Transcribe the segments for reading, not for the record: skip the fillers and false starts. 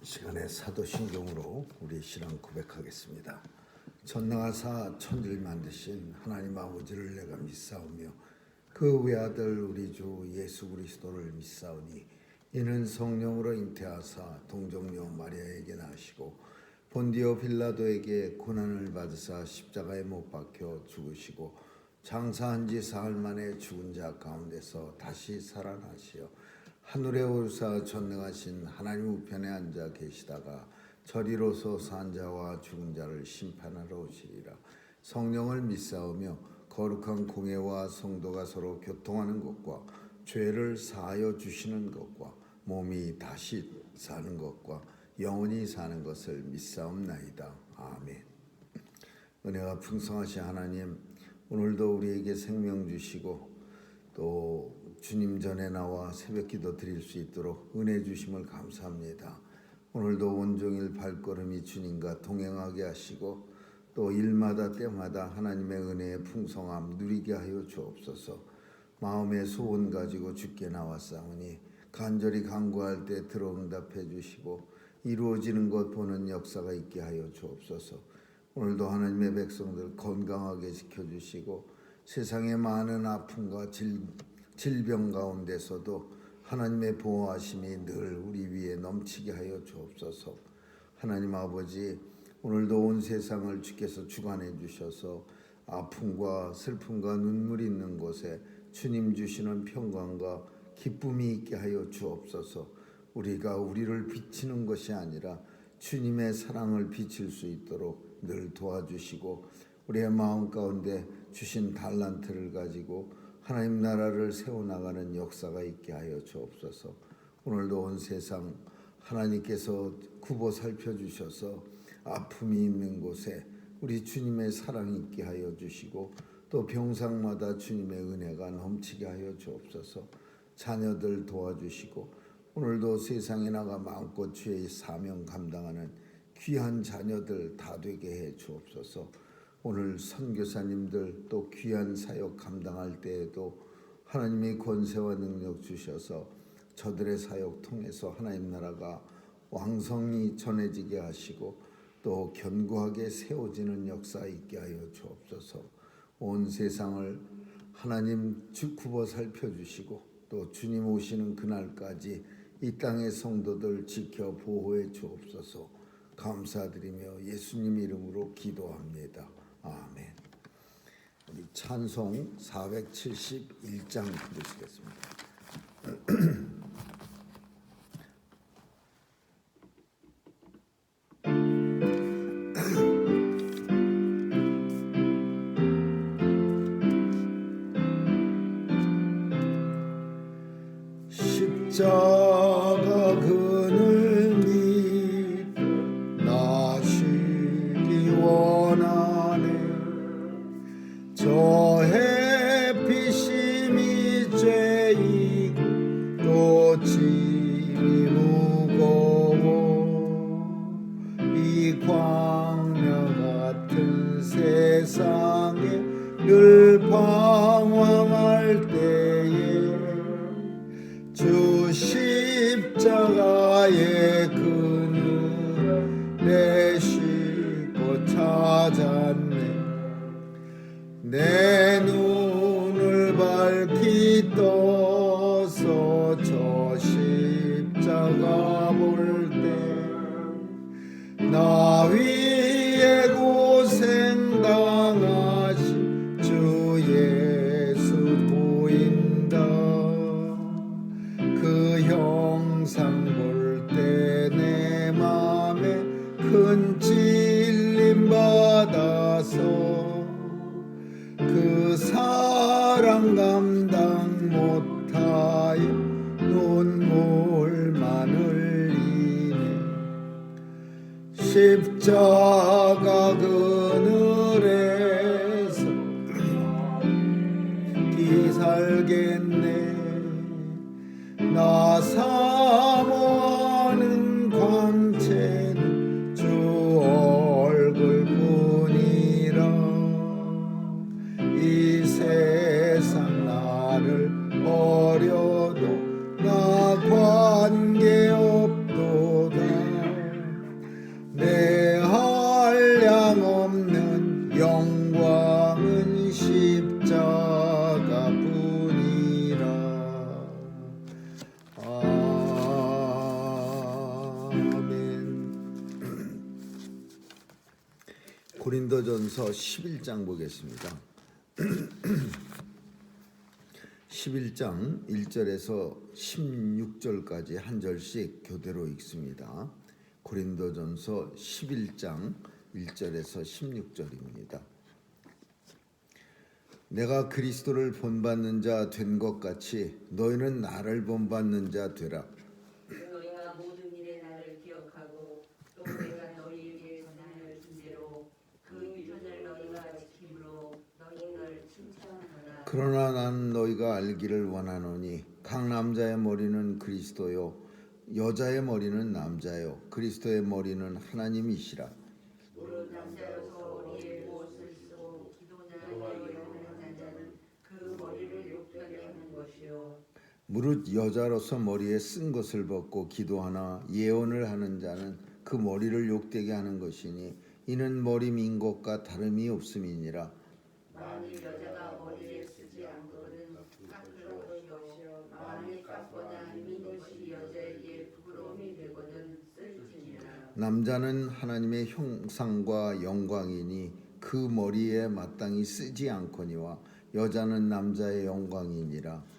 이 시간에 사도신경으로 우리 신앙 고백하겠습니다. 전능하사 천지를 만드신 하나님 아버지를 내가 믿사오며 그 외아들 우리 주 예수 그리스도를 믿사오니 이는 성령으로 잉태하사 동정녀 마리아에게 나시고 본디오 빌라도에게 고난을 받으사 십자가에 못 박혀 죽으시고 장사한 지 사흘 만에 죽은 자 가운데서 다시 살아나시어 하늘에 오르사 전능하신 하나님 우편에 앉아 계시다가 저리로서 산 자와 죽은 자를 심판하러 오시리라. 성령을 믿사오며 거룩한 공회와 성도가 서로 교통하는 것과 죄를 사하여 주시는 것과 몸이 다시 사는 것과 영원히 사는 것을 믿사옵나이다. 아멘. 은혜가 풍성하신 하나님, 오늘도 우리에게 생명 주시고 또 주님 전에 나와 새벽기도 드릴 수 있도록 은혜 주심을 감사합니다. 오늘도 온종일 발걸음이 주님과 동행하게 하시고 또 일마다 때마다 하나님의 은혜의 풍성함 누리게 하여 주옵소서. 마음의 소원 가지고 주께 나왔사오니 간절히 간구할 때 들어응답해 주시고 이루어지는 것 보는 역사가 있게 하여 주옵소서. 오늘도 하나님의 백성들 건강하게 지켜주시고 세상의 많은 아픔과 질병 가운데서도 하나님의 보호하심이 늘 우리 위에 넘치게 하여 주옵소서. 하나님 아버지, 오늘도 온 세상을 주께서 주관해 주셔서 아픔과 슬픔과 눈물이 있는 곳에 주님 주시는 평강과 기쁨이 있게 하여 주옵소서. 우리가 우리를 비치는 것이 아니라 주님의 사랑을 비칠 수 있도록 늘 도와주시고 우리의 마음 가운데 주신 달란트를 가지고 하나님 나라를 세워나가는 역사가 있게 하여 주옵소서. 오늘도 온 세상 하나님께서 굽어 살펴주셔서 아픔이 있는 곳에 우리 주님의 사랑이 있게 하여 주시고 또 병상마다 주님의 은혜가 넘치게 하여 주옵소서. 자녀들 도와주시고 오늘도 세상에 나가 마음껏 주의 사명 감당하는 귀한 자녀들 다 되게 해 주옵소서. 오늘 선교사님들 또 귀한 사역 감당할 때에도 하나님의 권세와 능력 주셔서 저들의 사역 통해서 하나님 나라가 왕성히 전해지게 하시고 또 견고하게 세워지는 역사 있게 하여 주옵소서. 온 세상을 하나님 굽어 살펴주시고 또 주님 오시는 그날까지 이 땅의 성도들 지켜 보호해 주옵소서. 감사드리며 예수님 이름으로 기도합니다. 아멘. 우리 찬송 471장 부르시겠습니다. 십자가 그늘이 나시기 원하네. 저 햇빛이 죄이고 또 짐이 무거워 이 광야 같은 세상에 늘 방황할 때에 주 십자가의 그늘 내 싣고 찾았네. 내 눈을 밝히 떠서 저 십자가 볼 때 나 위에 고생 당하신 주 예수 보인다. 그 형상 볼 때 내 맘에 큰 찔림 받아서 그 사랑 감당 못하여 눈물만 흘리네. 십자가 그늘에서 살겠네. 나 사모하는 광채는 주 얼굴뿐이라. 이 세상 나를 버려도 나 관계없도다. 아멘. 고린도전서 11장 보겠습니다. 11장 1절에서 16절까지 한 절씩 교대로 읽습니다. 고린도전서 11장 1절에서 16절입니다. 내가 그리스도를 본받는 자 된 것 같이 너희는 나를 본받는 자 되라. 너희가 모든 일에 나를 기억하고 또 내가 너희에게 전하여 준 대로 그 유전을 너희가 지킴으로 너희를 칭찬하라. 그러나 난 너희가 알기를 원하노니 각 남자의 머리는 그리스도요 여자의 머리는 남자요 그리스도의 머리는 하나님이시라. 무릇 남자로서 머리에 무엇을 쓰고 기도나 예언을 하는 자는 그 머리를 욕되게 하는 것이요 무릇 여자로서 머리에 쓴 것을 벗고 기도하나 예언을 하는 자는 그 머리를 욕되게 하는 것이니 이는 머리 민 것과 다름이 없음이니라. 만일 여자가 머리에 쓰지 않거든 깎을 것이요 만일 깎거나 민 것이 여자에게 부끄러움이 되거든 쓸지니라. 남자는 하나님의 형상과 영광이니 그 머리에 마땅히 쓰지 않거니와 여자는 남자의 영광이니라.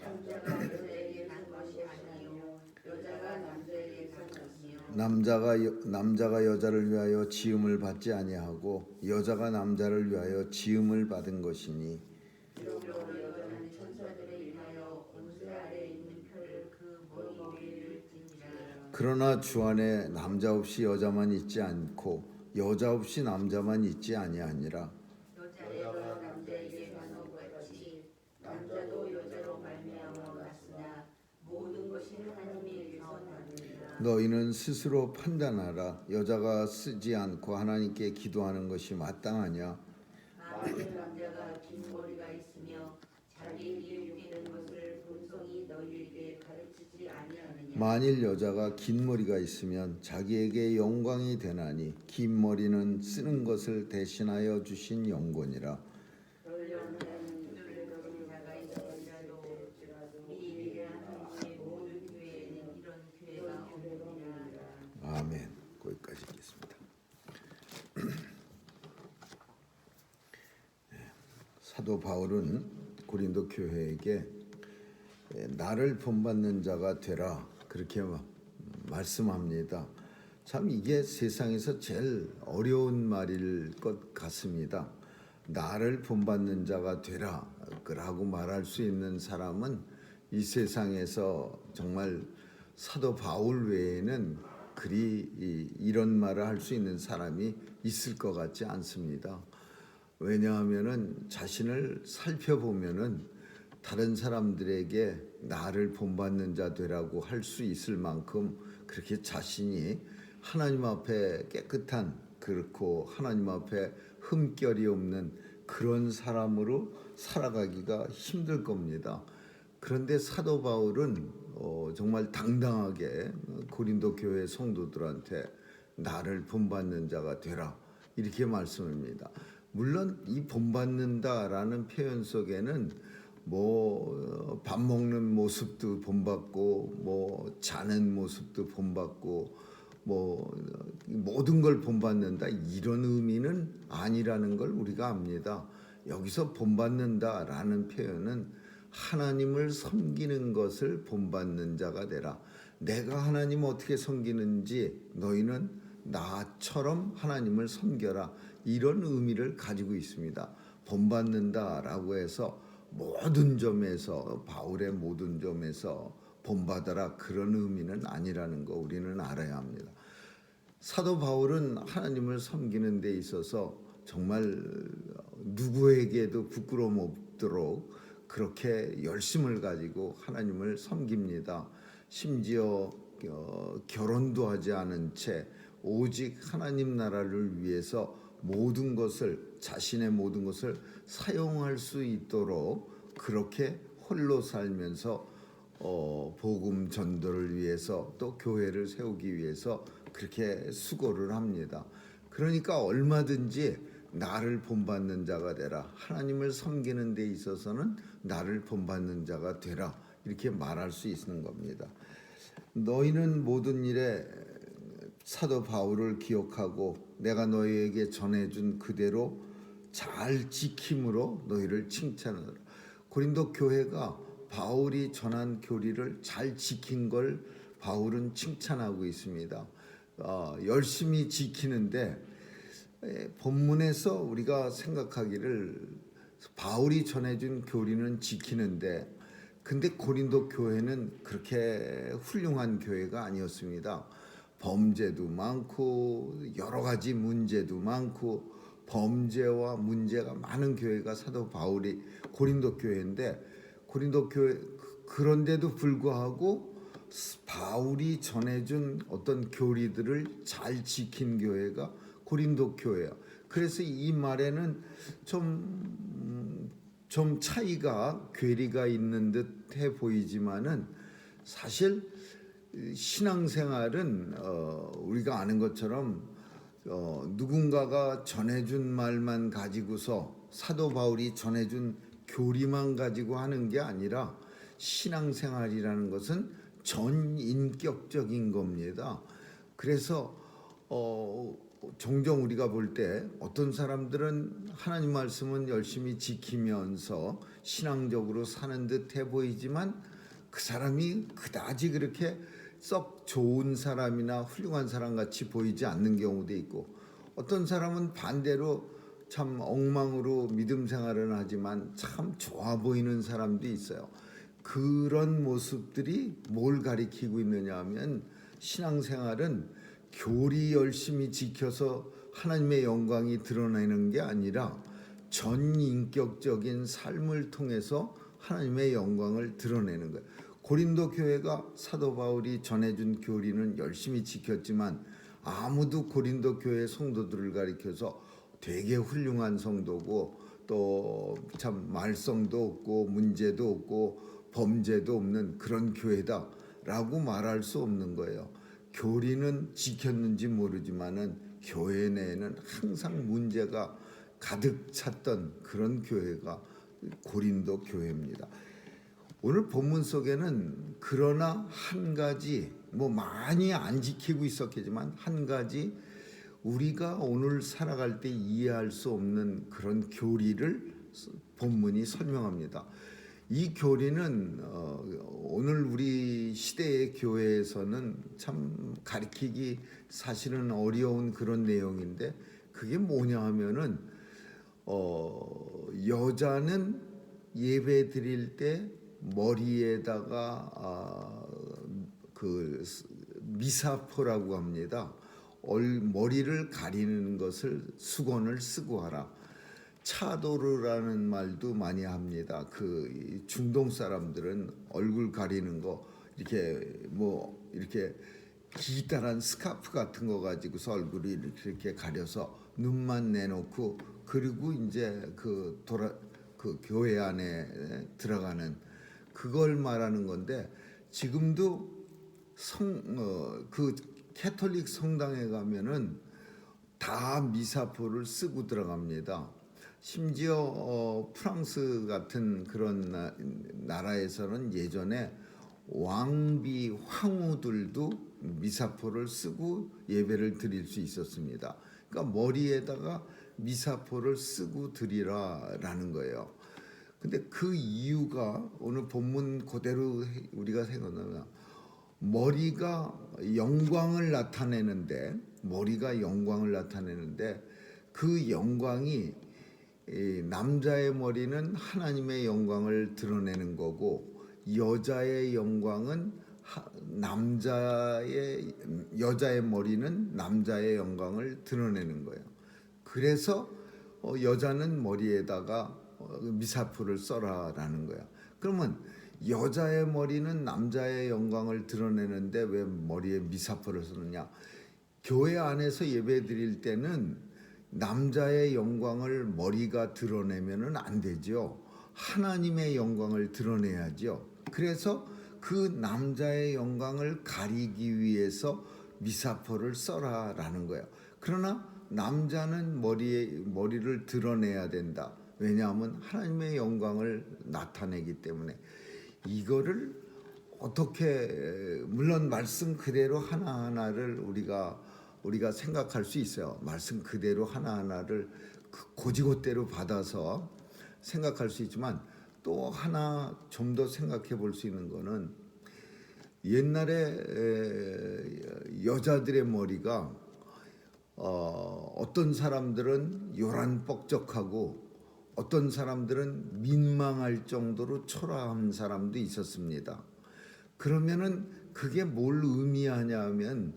남자가 여자에게 산 것이 아니요 여자가 남자에게 산 것이요 남자가 여자를 위하여 지음을 받지 아니하고 여자가 남자를 위하여 지음을 받은 것이니 그러므로 여자는 천사들에 인하여 온수 아래 있는 표를 그 머리 위에 띠니라. 그러나 주 안에 남자 없이 여자만 있지 않고 여자 없이 남자만 있지 아니하니라. 여자가 남자에게 관한 것 같이 남자도 여자로 말미암아 왔으나 모든 것이 하나님에게서 나느니라. 너희는 스스로 판단하라. 여자가 쓰지 않고 하나님께 기도하는 것이 마땅하냐? 만일 남자가 긴 머리가 있으며 자기에게 유익되는 것을 본성이 너희에게 가르치지 아니하느냐. 만일 여자가 긴 머리가 있으면 자기에게 영광이 되나니 긴 머리는 쓰는 것을 대신하여 주신 영권이라. 널려는 그런 자가 있을지라도 이 일을 하는 모든 교회에는 이런 교회가 없느니라. 아멘. 거기까지 읽겠습니다. 사도 바울은 고린도 교회에게 나를 본받는 자가 되라 그렇게 말씀합니다. 참 이게 세상에서 제일 어려운 말일 것 같습니다. 나를 본받는 자가 되라 라고 말할 수 있는 사람은 이 세상에서 정말 사도 바울 외에는 그리 이런 말을 할 수 있는 사람이 있을 것 같지 않습니다. 왜냐하면은 자신을 살펴보면은 다른 사람들에게 나를 본받는 자 되라고 할 수 있을 만큼 그렇게 자신이 하나님 앞에 깨끗한 그렇고 하나님 앞에 흠결이 없는 그런 사람으로 살아가기가 힘들 겁니다. 그런데 사도 바울은 정말 당당하게 고린도 교회 성도들한테 나를 본받는 자가 되라 이렇게 말씀합니다. 물론 이 본받는다라는 표현 속에는 뭐 밥 먹는 모습도 본받고 뭐 자는 모습도 본받고 뭐 모든 걸 본받는다 이런 의미는 아니라는 걸 우리가 압니다. 여기서 본받는다라는 표현은 하나님을 섬기는 것을 본받는 자가 되라. 내가 하나님 어떻게 섬기는지 너희는 나처럼 하나님을 섬겨라. 이런 의미를 가지고 있습니다. 본받는다라고 해서 모든 점에서 바울의 모든 점에서 본받아라 그런 의미는 아니라는 거 우리는 알아야 합니다. 사도 바울은 하나님을 섬기는 데 있어서 정말 누구에게도 부끄러움 없도록 그렇게 열심을 가지고 하나님을 섬깁니다. 심지어 결혼도 하지 않은 채 오직 하나님 나라를 위해서 모든 것을 자신의 모든 것을 사용할 수 있도록 그렇게 홀로 살면서 복음 전도를 위해서 또 교회를 세우기 위해서 그렇게 수고를 합니다. 그러니까 얼마든지 나를 본받는 자가 되라. 하나님을 섬기는 데 있어서는 나를 본받는 자가 되라. 이렇게 말할 수 있는 겁니다. 너희는 모든 일에 사도 바울을 기억하고 내가 너희에게 전해준 그대로 잘 지킴으로 너희를 칭찬하노라. 고린도 교회가 바울이 전한 교리를 잘 지킨 걸 바울은 칭찬하고 있습니다. 열심히 지키는데 본문에서 우리가 생각하기를 바울이 전해준 교리는 지키는데 근데 고린도 교회는 그렇게 훌륭한 교회가 아니었습니다. 범죄도 많고 여러 가지 문제도 많고 범죄와 문제가 많은 교회가 사도 바울이 고린도 교회인데 고린도 교회 그런데도 불구하고 바울이 전해준 어떤 교리들을 잘 지킨 교회가 고린도 교회야. 그래서 이 말에는 좀 차이가 괴리가 있는 듯해 보이지만은 사실 신앙생활은 우리가 아는 것처럼 누군가가 전해준 말만 가지고서 사도 바울이 전해준 교리만 가지고 하는 게 아니라 신앙생활이라는 것은 전인격적인 겁니다. 그래서 종종 우리가 볼 때 어떤 사람들은 하나님 말씀은 열심히 지키면서 신앙적으로 사는 듯해 보이지만 그 사람이 그다지 그렇게 썩 좋은 사람이나 훌륭한 사람 같이 보이지 않는 경우도 있고 어떤 사람은 반대로 참 엉망으로 믿음 생활을 하지만 참 좋아 보이는 사람도 있어요. 그런 모습들이 뭘 가리키고 있느냐 하면 신앙생활은 교리 열심히 지켜서 하나님의 영광이 드러나는 게 아니라 전인격적인 삶을 통해서 하나님의 영광을 드러내는 거예요. 고린도 교회가 사도 바울이 전해준 교리는 열심히 지켰지만 아무도 고린도 교회 성도들을 가리켜서 되게 훌륭한 성도고 또 참 말썽도 없고 문제도 없고 범죄도 없는 그런 교회다라고 말할 수 없는 거예요. 교리는 지켰는지 모르지만은 교회 내에는 항상 문제가 가득 찼던 그런 교회가 고린도 교회입니다. 오늘 본문 속에는 그러나 한 가지 많이 안 지키고 있었겠지만 한 가지 우리가 오늘 살아갈 때 이해할 수 없는 그런 교리를 본문이 설명합니다. 이 교리는 오늘 우리 시대의 교회에서는 참 가르치기 사실은 어려운 그런 내용인데 그게 뭐냐 하면은 여자는 예배 드릴 때 머리에다가 그 미사포라고 합니다. 머리를 가리는 것을 수건을 쓰고 하라. 차도르라는 말도 많이 합니다. 그 중동 사람들은 얼굴 가리는 거 이렇게 기다란 스카프 같은 거 가지고서 얼굴이 이렇게 가려서 눈만 내놓고 그리고 이제 그 교회 안에 들어가는 그걸 말하는 건데 지금도 그 캐톨릭 성당에 가면은 다 미사포를 쓰고 들어갑니다. 심지어 프랑스 같은 그런 나라에서는 예전에 왕비 황후들도 미사포를 쓰고 예배를 드릴 수 있었습니다. 그러니까 머리에다가 미사포를 쓰고 드리라라는 거예요. 근데 그 이유가 오늘 본문 그대로 우리가 생각하면 머리가 영광을 나타내는데 그 영광이 남자의 머리는 하나님의 영광을 드러내는 거고 여자의 영광은 여자의 머리는 남자의 영광을 드러내는 거예요. 그래서 여자는 머리에다가 미사포를 써라라는 거야. 그러면 여자의 머리는 남자의 영광을 드러내는데 왜 머리에 미사포를 쓰느냐? 교회 안에서 예배 드릴 때는 남자의 영광을 머리가 드러내면은 안 되죠. 하나님의 영광을 드러내야죠. 그래서 그 남자의 영광을 가리기 위해서 미사포를 써라라는 거예요. 그러나 남자는 머리를 드러내야 된다. 왜냐하면 하나님의 영광을 나타내기 때문에 이거를 어떻게 물론 말씀 그대로 하나하나를 우리가 우리가 생각할 수 있어요. 말씀 그대로 하나하나를 고지고대로 받아서 생각할 수 있지만 또 하나 좀 더 생각해 볼 수 있는 거는 옛날에 여자들의 머리가 어떤 사람들은 요란뻑적하고 어떤 사람들은 민망할 정도로 초라한 사람도 있었습니다. 그러면은 그게 뭘 의미하냐면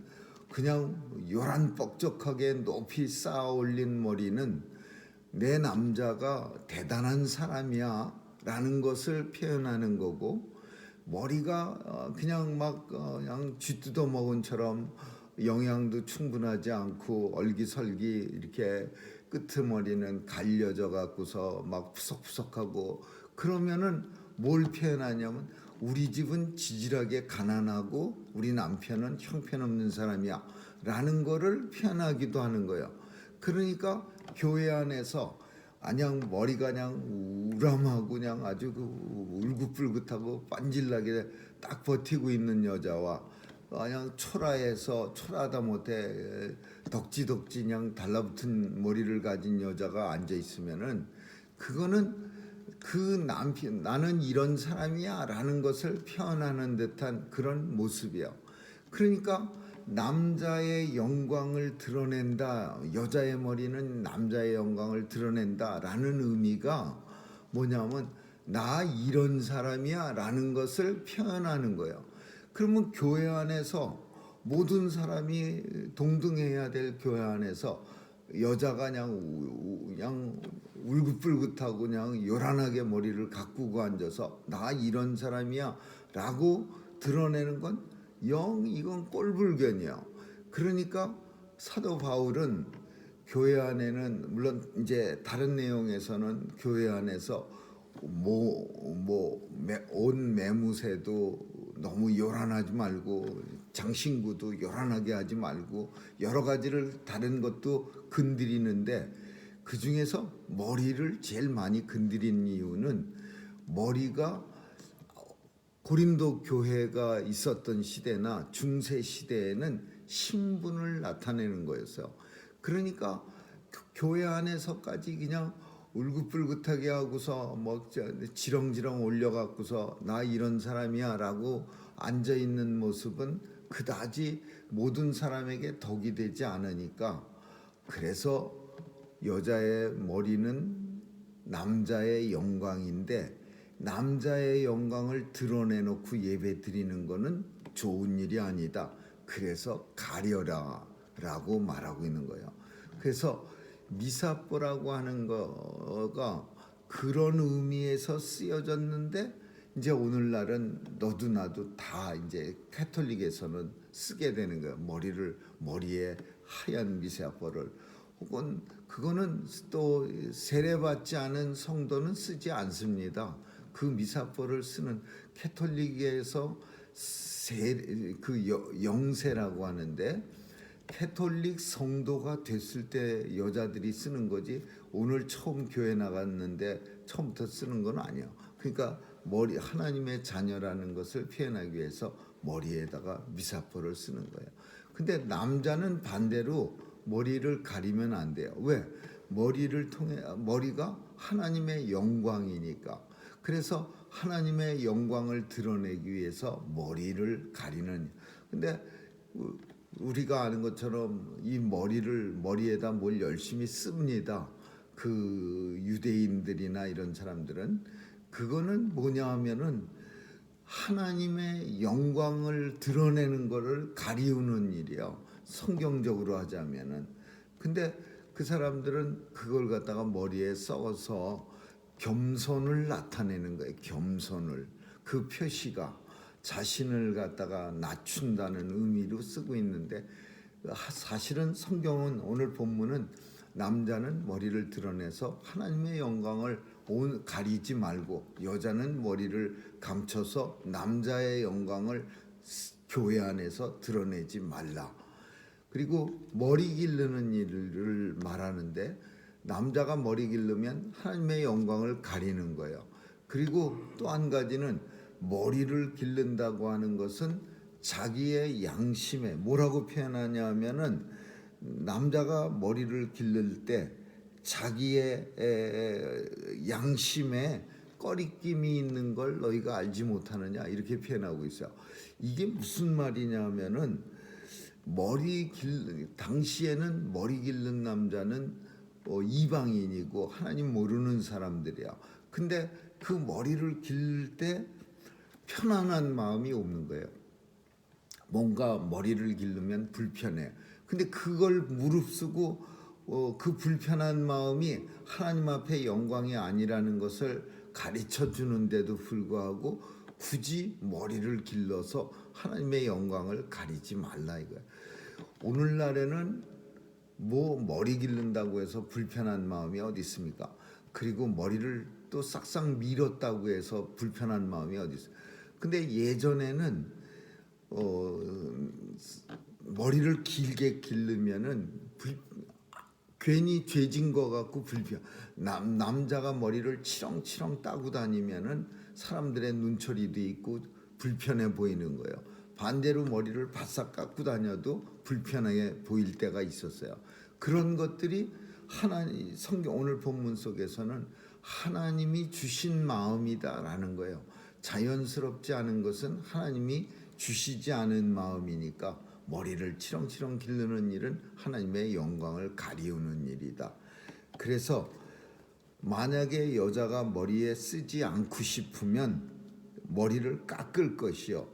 그냥 요란뻑적하게 높이 쌓아 올린 머리는 내 남자가 대단한 사람이야 라는 것을 표현하는 거고, 머리가 그냥 막 그냥 쥐뜯어 먹은 처럼 영양도 충분하지 않고 얼기설기 이렇게 끄트머리는 갈려져 갖고서 막 푸석푸석하고 그러면은 뭘 표현하냐면 우리 집은 지질하게 가난하고 우리 남편은 형편없는 사람이야 라는 거를 표현하기도 하는 거예요. 그러니까 교회 안에서 그냥 머리가 그냥 우람하고 그냥 아주 울긋불긋하고 빤질나게 딱 버티고 있는 여자와 그냥 초라해서 초라하다 못해 덕지덕지 그냥 달라붙은 머리를 가진 여자가 앉아 있으면은 그거는 그 남편 나는 이런 사람이야 라는 것을 표현하는 듯한 그런 모습이에요. 그러니까 남자의 영광을 드러낸다, 여자의 머리는 남자의 영광을 드러낸다 라는 의미가 뭐냐면 나 이런 사람이야 라는 것을 표현하는 거예요. 그러면 교회 안에서 모든 사람이 동등해야 될 교회 안에서 여자가 그냥 울긋불긋하고 그냥 요란하게 머리를 가꾸고 앉아서 나 이런 사람이야 라고 드러내는 건 이건 꼴불견이야. 그러니까 사도 바울은 교회 안에는 물론 이제 다른 내용에서는 교회 안에서 온 매무새도 너무 요란하지 말고 장신구도 요란하게 하지 말고 여러 가지를 다른 것도 건드리는데 그 중에서 머리를 제일 많이 건드린 이유는 머리가 고린도 교회가 있었던 시대나 중세 시대에는 신분을 나타내는 거였어요. 그러니까 교회 안에서까지 그냥 울긋불긋하게 하고서 뭐 지렁지렁 올려갖고서 나 이런 사람이야라고 앉아 있는 모습은 그다지 모든 사람에게 덕이 되지 않으니까, 그래서 여자의 머리는 남자의 영광인데 남자의 영광을 드러내놓고 예배 드리는 거는 좋은 일이 아니다. 그래서 가려라 라고 말하고 있는 거예요. 그래서 미사뽀라고 하는 거가 그런 의미에서 쓰여졌는데 이제 오늘날은 너도 나도 다 이제 가톨릭에서는 쓰게 되는 거예요. 머리에 하얀 미사뽀를, 혹은 그거는 또 세례받지 않은 성도는 쓰지 않습니다. 그 미사뽀를 쓰는 가톨릭에서 영세라고 하는데 가톨릭 성도가 됐을 때 여자들이 쓰는 거지 오늘 처음 교회 나갔는데 처음부터 쓰는 건 아니에요. 그러니까 하나님의 자녀라는 것을 표현하기 위해서 머리에다가 미사뽀를 쓰는 거예요. 근데 남자는 반대로 머리를 가리면 안 돼요. 왜? 머리가 하나님의 영광이니까. 그래서 하나님의 영광을 드러내기 위해서 머리를 가리는. 근데 우리가 아는 것처럼 이 머리에다 뭘 열심히 씁니다. 그 유대인들이나 이런 사람들은 그거는 뭐냐 하면은 하나님의 영광을 드러내는 거를 가리우는 일이요. 성경적으로 하자면은. 근데 그 사람들은 그걸 갖다가 머리에 써서 겸손을 나타내는 거예요. 겸손을. 그 표시가 자신을 갖다가 낮춘다는 의미로 쓰고 있는데, 사실은 성경은 오늘 본문은 남자는 머리를 드러내서 하나님의 영광을 가리지 말고 여자는 머리를 감춰서 남자의 영광을 교회 안에서 드러내지 말라. 그리고 머리 기르는 일을 말하는데 남자가 머리 기르면 하나님의 영광을 가리는 거예요. 그리고 또 한 가지는 머리를 기른다고 하는 것은 자기의 양심에 뭐라고 표현하냐 하면은 남자가 머리를 기를 때 자기의 양심에 꺼리낌이 있는 걸 너희가 알지 못하느냐 이렇게 표현하고 있어요. 이게 무슨 말이냐면은 당시에는 머리 기른 남자는 이방인이고 하나님 모르는 사람들이야. 근데 그 머리를 기를 때 편안한 마음이 없는 거예요. 뭔가 머리를 기르면 불편해. 근데 그걸 무릅쓰고 그 불편한 마음이 하나님 앞에 영광이 아니라는 것을 가르쳐 주는데도 불구하고 굳이 머리를 길러서 하나님의 영광을 가리지 말라 이거야. 오늘날에는 뭐 머리 기른다고 해서 불편한 마음이 어디 있습니까? 그리고 머리를 또 싹싹 밀었다고 해서 불편한 마음이 어디 있어요? 근데 예전에는 머리를 길게 기르면은 괜히 죄진 거 같고 남자가 머리를 치렁치렁 따고 다니면은 사람들의 눈초리도 있고 불편해 보이는 거예요. 반대로 머리를 바싹 깎고 다녀도 불편하게 보일 때가 있었어요. 그런 것들이 하나님 성경 오늘 본문 속에서는 하나님이 주신 마음이다라는 거예요. 자연스럽지 않은 것은 하나님이 주시지 않은 마음이니까 머리를 치렁치렁 기르는 일은 하나님의 영광을 가리우는 일이다. 그래서 만약에 여자가 머리에 쓰지 않고 싶으면 머리를 깎을 것이요.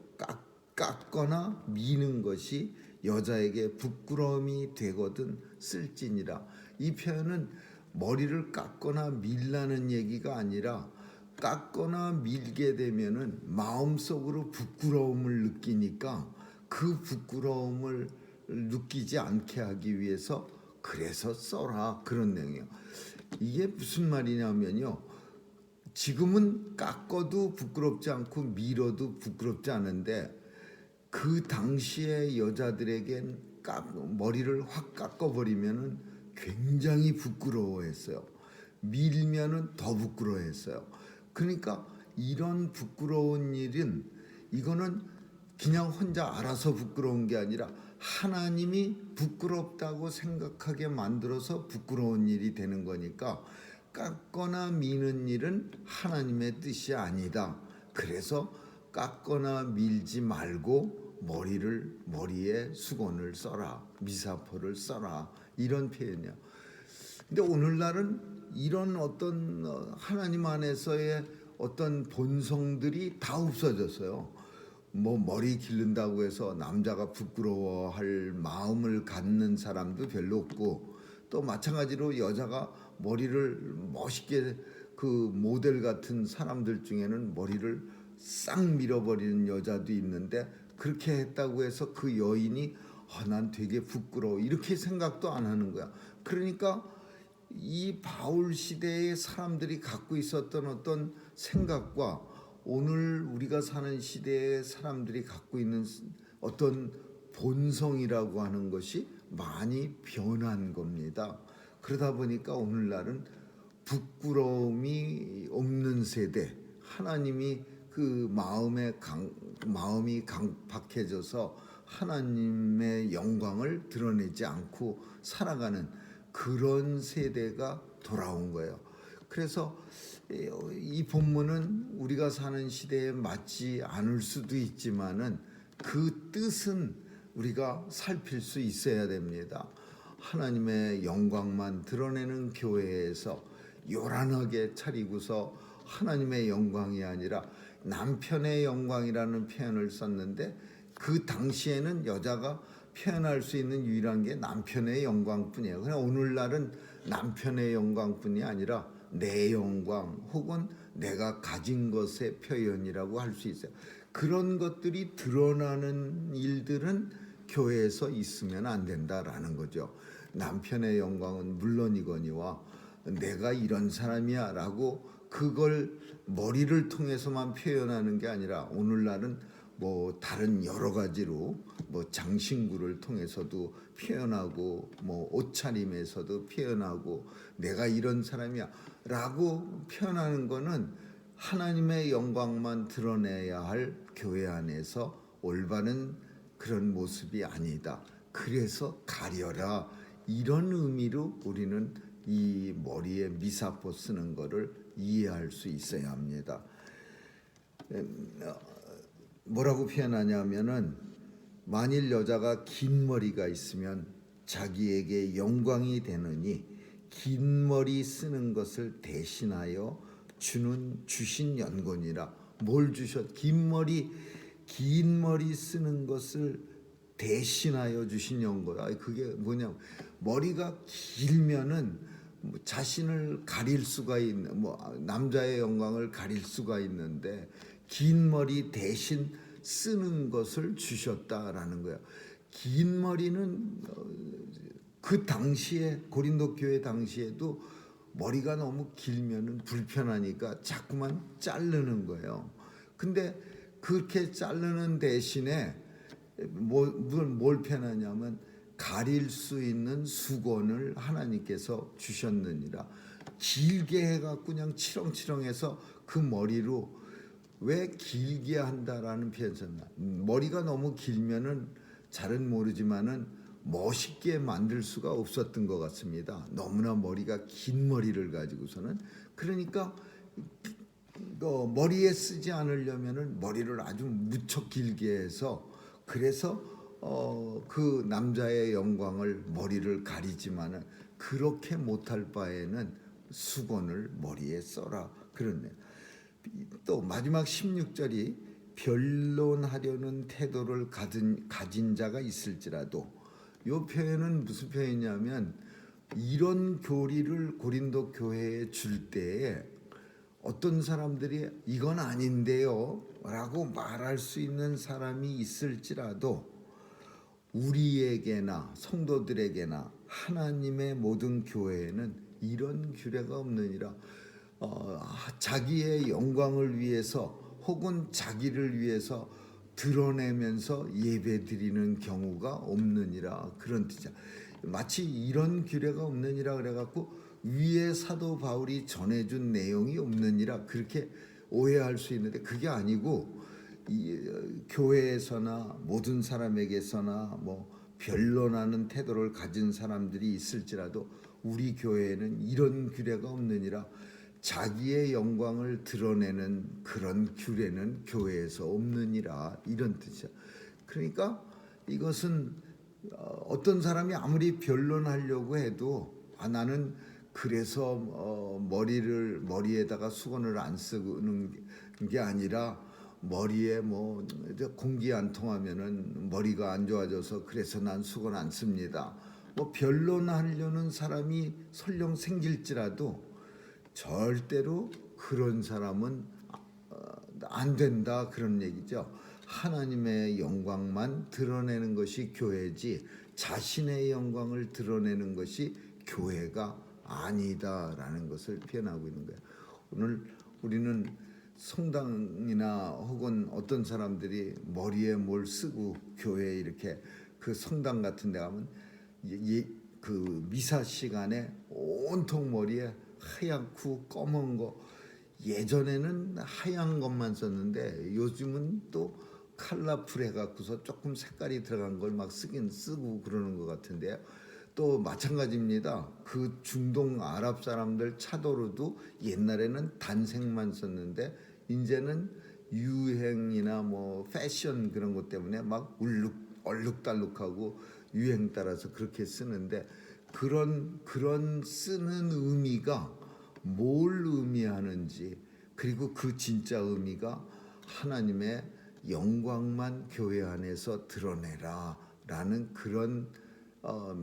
깎거나 미는 것이 여자에게 부끄러움이 되거든 쓸지니라. 이 표현은 머리를 깎거나 밀라는 얘기가 아니라 깎거나 밀게 되면은 마음속으로 부끄러움을 느끼니까 그 부끄러움을 느끼지 않게 하기 위해서 그래서 써라 그런 내용이에요. 이게 무슨 말이냐면요. 지금은 깎아도 부끄럽지 않고 밀어도 부끄럽지 않은데 그 당시에 여자들에겐 머리를 확 깎아버리면은 굉장히 부끄러워했어요. 밀면은 더 부끄러워했어요. 그러니까 이런 부끄러운 일은 이거는 그냥 혼자 알아서 부끄러운 게 아니라 하나님이 부끄럽다고 생각하게 만들어서 부끄러운 일이 되는 거니까 깎거나 미는 일은 하나님의 뜻이 아니다. 그래서 깎거나 밀지 말고 머리에 수건을 써라, 미사포를 써라 이런 표현이야. 근데 오늘날은 이런 어떤 하나님 안에서의 어떤 본성들이 다 없어졌어요. 뭐 머리 기른다고 해서 남자가 부끄러워할 마음을 갖는 사람도 별로 없고 또 마찬가지로 여자가 머리를 멋있게 그 모델 같은 사람들 중에는 머리를 싹 밀어버리는 여자도 있는데 그렇게 했다고 해서 그 여인이 난 되게 부끄러워 이렇게 생각도 안 하는 거야. 그러니까 이 바울 시대의 사람들이 갖고 있었던 어떤 생각과 오늘 우리가 사는 시대의 사람들이 갖고 있는 어떤 본성이라고 하는 것이 많이 변한 겁니다. 그러다 보니까 오늘날은 부끄러움이 없는 세대, 하나님이 그 마음이 강팍해져서 하나님의 영광을 드러내지 않고 살아가는 그런 세대가 돌아온 거예요. 그래서 이 본문은 우리가 사는 시대에 맞지 않을 수도 있지만은 그 뜻은 우리가 살필 수 있어야 됩니다. 하나님의 영광만 드러내는 교회에서 요란하게 차리고서 하나님의 영광이 아니라 남편의 영광이라는 표현을 썼는데 그 당시에는 여자가 표현할 수 있는 유일한 게 남편의 영광뿐이에요. 그냥 오늘날은 남편의 영광뿐이 아니라 내 영광 혹은 내가 가진 것의 표현이라고 할 수 있어요. 그런 것들이 드러나는 일들은 교회에서 있으면 안 된다라는 거죠. 남편의 영광은 물론이거니와 내가 이런 사람이야 라고 그걸 머리를 통해서만 표현하는 게 아니라 오늘날은 뭐 다른 여러 가지로 뭐 장신구를 통해서도 표현하고 뭐 옷차림에서도 표현하고 내가 이런 사람이야 라고 표현하는 거는 하나님의 영광만 드러내야 할 교회 안에서 올바른 그런 모습이 아니다. 그래서 가려라, 이런 의미로 우리는 이 머리에 미사포 쓰는 거를 이해할 수 있어야 합니다. 뭐라고 표현하냐면은 만일 여자가 긴 머리가 있으면 자기에게 영광이 되느니 긴 머리 쓰는 것을 대신하여 주신 연곤이라. 뭘 주셨? 긴 머리 쓰는 것을 대신하여 주신 연고야. 그게 뭐냐? 머리가 길면은 자신을 가릴 수가 있는, 남자의 영광을 가릴 수가 있는데 긴 머리 대신 쓰는 것을 주셨다라는 거야. 긴 머리는 그 당시에 고린도 교회 당시에도 머리가 너무 길면은 불편하니까 자꾸만 자르는 거예요. 근데 그렇게 자르는 대신에 뭘 표현하냐면 가릴 수 있는 수건을 하나님께서 주셨느니라. 길게 해갖고 그냥 치렁치렁해서 그 머리로 왜 길게 한다라는 표현이나 머리가 너무 길면은 잘은 모르지만은 멋있게 만들 수가 없었던 것 같습니다. 너무나 머리가 긴 머리를 가지고서는. 그러니까 머리에 쓰지 않으려면은 머리를 아주 무척 길게 해서, 그래서 그 남자의 영광을 머리를 가리지만은 그렇게 못할 바에는 수건을 머리에 써라 그러네. 또 마지막 16절이 변론하려는 태도를 가진 자가 있을지라도, 이 표현은 무슨 표현이냐면 이런 교리를 고린도 교회에 줄 때에 어떤 사람들이 이건 아닌데요 라고 말할 수 있는 사람이 있을지라도 우리에게나 성도들에게나 하나님의 모든 교회에는 이런 규례가 없느니라. 자기의 영광을 위해서 혹은 자기를 위해서 드러내면서 예배드리는 경우가 없느니라, 그런 뜻이야. 마치 이런 규례가 없느니라 그래갖고 위에 사도 바울이 전해준 내용이 없느니라 그렇게 오해할 수 있는데, 그게 아니고 교회에서나 모든 사람에게서나 변론하는 태도를 가진 사람들이 있을지라도 우리 교회에는 이런 규례가 없느니라. 자기의 영광을 드러내는 그런 규례는 교회에서 없느니라, 이런 뜻이야. 그러니까 이것은 어떤 사람이 아무리 변론하려고 해도 나는 그래서 머리에다가 수건을 안 쓰는 게 아니라 머리에 공기 안 통하면은 머리가 안 좋아져서 그래서 난 수건 안 씁니다. 변론하려는 사람이 설령 생길지라도 절대로 그런 사람은 안 된다, 그런 얘기죠. 하나님의 영광만 드러내는 것이 교회지 자신의 영광을 드러내는 것이 교회가 아니다라는 것을 표현하고 있는 거예요. 오늘 우리는 성당이나 혹은 어떤 사람들이 머리에 뭘 쓰고 교회에 이렇게 그 성당 같은 데 가면 그 미사 시간에 온통 머리에 하얗고 검은 거, 예전에는 하얀 것만 썼는데 요즘은 또 컬러풀 해갖고서 조금 색깔이 들어간 걸 막 쓰고 그러는 것 같은데요. 또 마찬가지입니다. 그 중동 아랍 사람들 차도로도 옛날에는 단색만 썼는데 이제는 유행이나 패션 그런 것 때문에 막 얼룩달룩하고 유행 따라서 그렇게 쓰는데, 그런 쓰는 의미가 뭘 의미하는지, 그리고 그 진짜 의미가 하나님의 영광만 교회 안에서 드러내라 라는 그런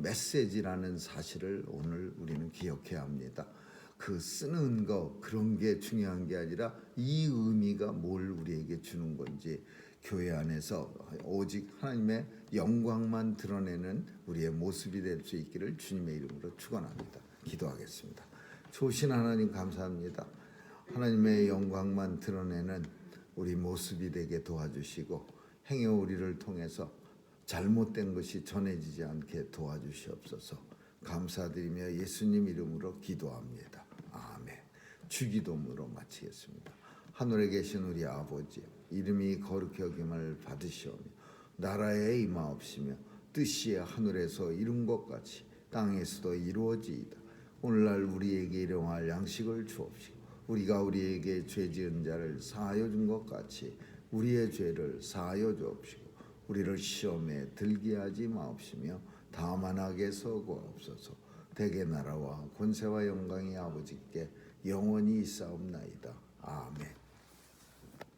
메시지라는 사실을 오늘 우리는 기억해야 합니다. 그 쓰는 거 그런 게 중요한 게 아니라 이 의미가 뭘 우리에게 주는 건지, 교회 안에서 오직 하나님의 영광만 드러내는 우리의 모습이 될 수 있기를 주님의 이름으로 축원합니다. 기도하겠습니다. 좋으신 하나님 감사합니다. 하나님의 영광만 드러내는 우리 모습이 되게 도와주시고 행여 우리를 통해서 잘못된 것이 전해지지 않게 도와주시옵소서. 감사드리며 예수님 이름으로 기도합니다. 아멘. 주기도문으로 마치겠습니다. 하늘에 계신 우리 아버지, 이름이 거룩히 여김을 받으시오며 나라에 임하옵시며 뜻이 하늘에서 이룬 것 같이 땅에서도 이루어지이다. 오늘날 우리에게 일용할 양식을 주옵시고 우리가 우리에게 죄 지은 자를 사하여 준 것 같이 우리의 죄를 사하여 주옵시고 우리를 시험에 들게 하지 마옵시며 다만 악에서 구하옵소서. 대개 나라와 권세와 영광이 아버지께 영원히 있사옵나이다. 아멘.